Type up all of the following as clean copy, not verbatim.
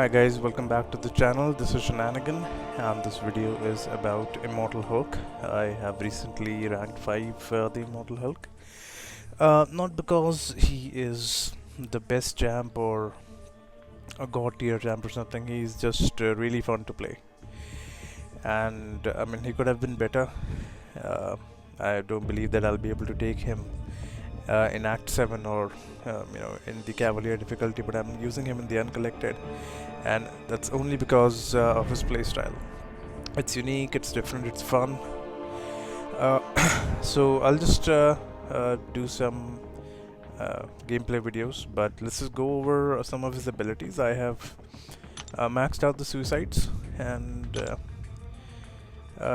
Hi guys, welcome back to the channel. This is Shenanigan and this video is about Immortal Hulk. I have recently ranked 5 the Immortal Hulk. Not because he is the best champ or a god tier champ or something, he's just really fun to play. And I mean, he could have been better. I don't believe that I'll be able to take him in Act 7 or in the Cavalier difficulty, but I'm using him in the Uncollected, and that's only because of his playstyle. It's unique, it's different, it's fun. So I'll just do some gameplay videos, but let's just go over some of his abilities. I have maxed out the suicides, and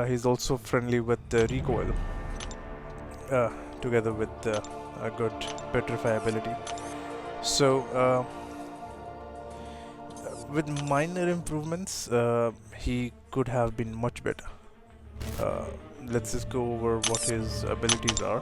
he's also friendly with the recoil, together with a good petrify ability. So with minor improvements, he could have been much better. Let's just go over what his abilities are.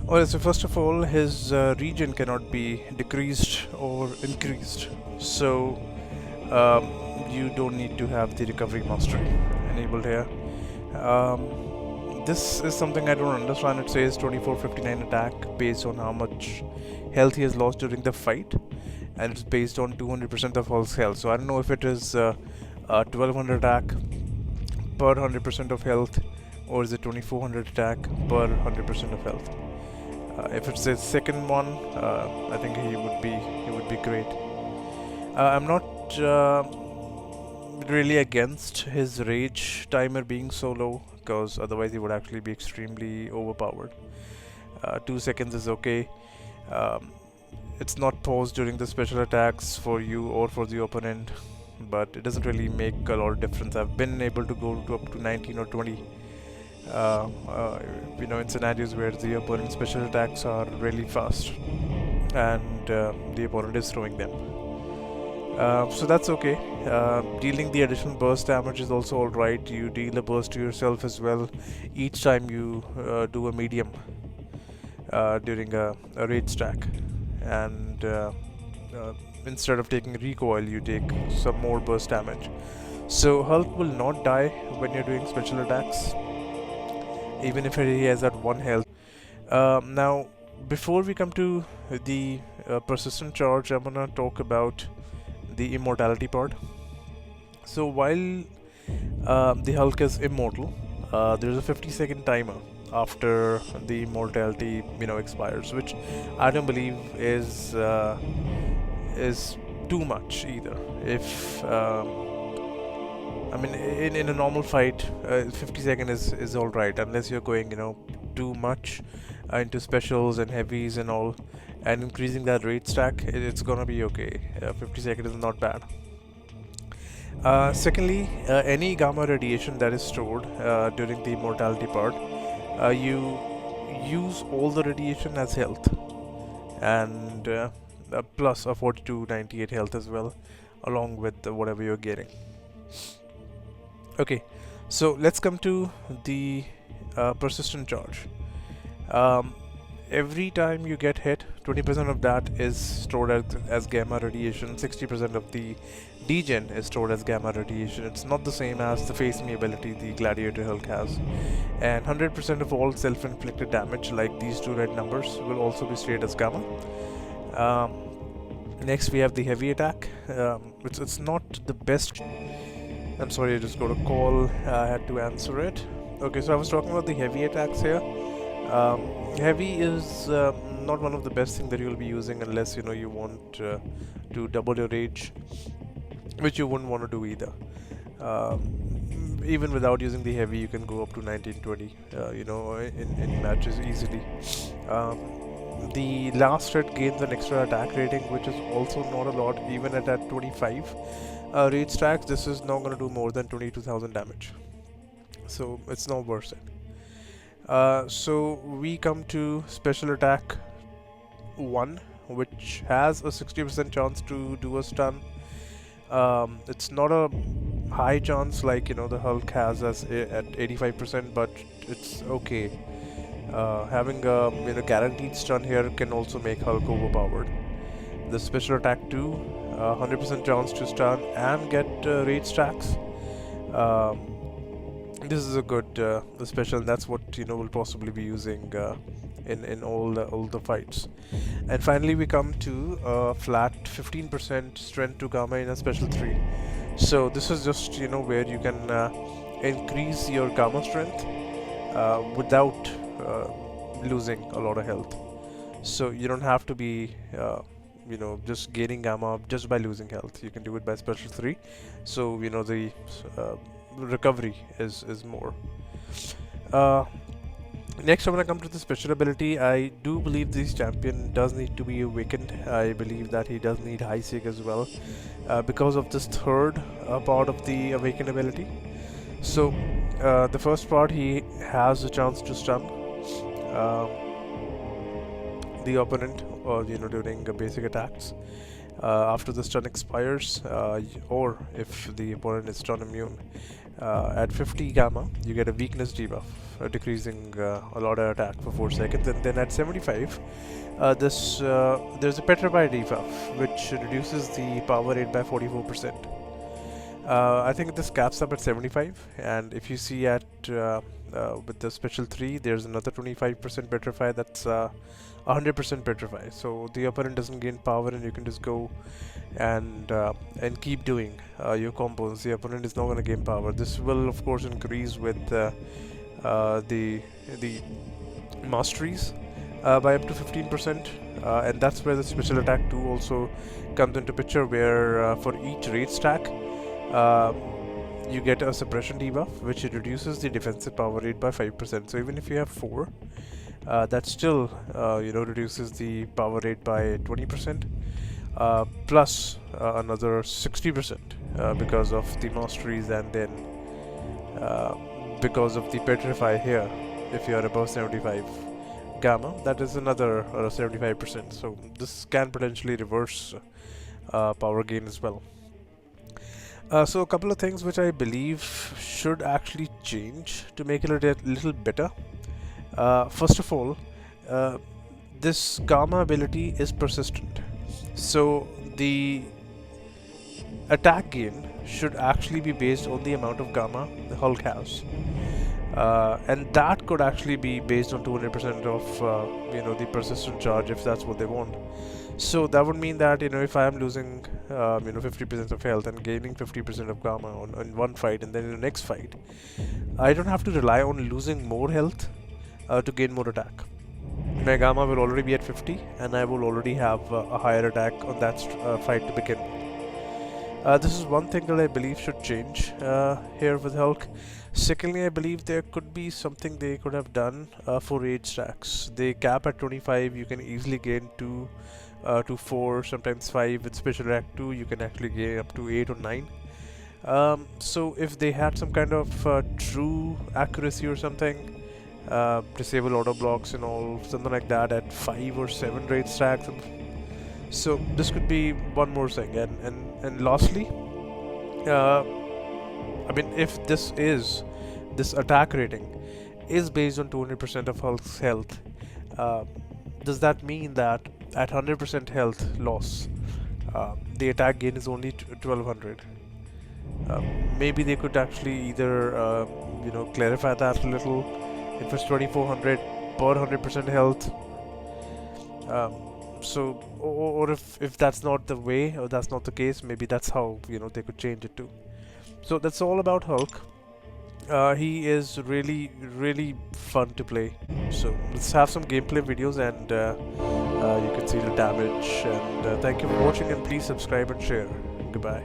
Alright, so first of all, his regen cannot be decreased or increased. So you don't need to have the recovery mastery enabled here. This is something I don't understand. It says 2459 attack based on how much health he has lost during the fight, and it's based on 200% of Hulk's health. So I don't know if it is 1200 attack per 100% of health, or is it 2400 attack per 100% of health. If it's the second one, I think he would be great. I'm not really against his rage timer being so low, because otherwise he would actually be extremely overpowered. 2 seconds is okay. It's not paused during the special attacks for you or for the opponent, but it doesn't really make a lot of difference. I've been able to go to up to 19 or 20 in scenarios where the opponent's special attacks are really fast and the opponent is throwing them. So that's okay. Dealing the additional burst damage is also alright. You deal a burst to yourself as well each time you do a medium during a rage stack, and instead of taking recoil, you take some more burst damage. So Hulk will not die when you're doing special attacks, even if he has that 1 health. Now, before we come to the persistent charge, I'm gonna talk about the immortality part. So while the Hulk is immortal, there's a 50-second timer after the immortality expires, which I don't believe is too much either. If I mean, in a normal fight, 50 seconds is all right, unless you're going too much into specials and heavies and all, and increasing that rate stack, it's gonna be okay. 50 seconds is not bad. Secondly, any gamma radiation that is stored during the immortality part, you use all the radiation as health, and plus a 4298 health as well, along with whatever you're getting. Okay, so let's come to the persistent charge. Every time you get hit, 20% of that is stored as gamma radiation, 60% of the degen is stored as gamma radiation. It's not the same as the face me ability the Gladiator Hulk has. And 100% of all self-inflicted damage, like these 2 red numbers, will also be stored as gamma. Next we have the heavy attack. It's not the best. I'm sorry, I just got a call. I had to answer it. Okay, so I was talking about the heavy attacks here. Heavy is not one of the best things that you'll be using unless you want to double your rage, which you wouldn't want to do either. Even without using the heavy, you can go up to 1920 in matches easily. The last hit gains an extra attack rating, which is also not a lot. Even at that 25 rage stacks, this is not going to do more than 22,000 damage, so it's not worth it. So we come to special attack 1, which has a 60% chance to do a stun. It's not a high chance like the Hulk has at 85%, but it's okay. Having a guaranteed stun here can also make Hulk overpowered. The special attack 2, 100% chance to stun and get rage stacks. Um, this is a good special, and that's what we'll possibly be using in all the fights. And finally, we come to flat 15% strength to gamma in a special 3. So this is just where you can increase your gamma strength without losing a lot of health. So you don't have to be just gaining gamma up just by losing health. You can do it by special 3. So the uh, recovery is more. Uh, Next, when I come to the special ability, I do believe this champion does need to be awakened. I believe that he does need high seek as well, because of this third part of the awakened ability. So, the first part, he has a chance to stun um, the opponent, or during basic attacks. After the stun expires, or if the opponent is stun immune, at 50 gamma, you get a weakness debuff, decreasing a lot of attack for 4 seconds. And then at 75, there's a petrify debuff, which reduces the power rate by 44%. I think this caps up at 75, and if you see at with the special 3, there's another 25% petrify. That's 100% petrify. So the opponent doesn't gain power, and you can just go and keep doing your combos. The opponent is not going to gain power. This will of course increase with the masteries by up to 15%, and that's where the special attack 2 also comes into picture, where for each rate stack you get a suppression debuff, which reduces the defensive power rate by 5%. So even if you have 4, that still reduces the power rate by 20%, plus another 60% because of the masteries, and then because of the petrify here. If you are above 75 gamma, that is another 75%. So this can potentially reverse power gain as well. So a couple of things which I believe should actually change to make it a little better. First of all, this gamma ability is persistent, so the attack gain should actually be based on the amount of gamma the Hulk has, and that could actually be based on 200% of the persistent charge, if that's what they want. So that would mean that if I am losing 50% of health and gaining 50% of gamma in one fight, and then in the next fight, I don't have to rely on losing more health to gain more attack. My gamma will already be at 50, and I will already have a higher attack on that fight to begin with. This is one thing that I believe should change here with Hulk. Secondly, I believe there could be something they could have done for rage stacks. They cap at 25, you can easily gain 2 to 4, sometimes 5. With special attack 2, you can actually gain up to 8 or 9. So if they had some kind of true accuracy or something, disable auto blocks and all, something like that at 5 or 7 rate stacks. So this could be one more thing. And lastly, I mean, if this attack rating is based on 200% of Hulk's health, does that mean that at 100% health loss, the attack gain is only 1200? Maybe they could actually either clarify that a little. It was 2400 per 100% health. So, or if that's not the way, or that's not the case, maybe that's how they could change it too. So that's all about Hulk. He is really, really fun to play. So let's have some gameplay videos, and you can see the damage. And thank you for watching, and please subscribe and share. Goodbye.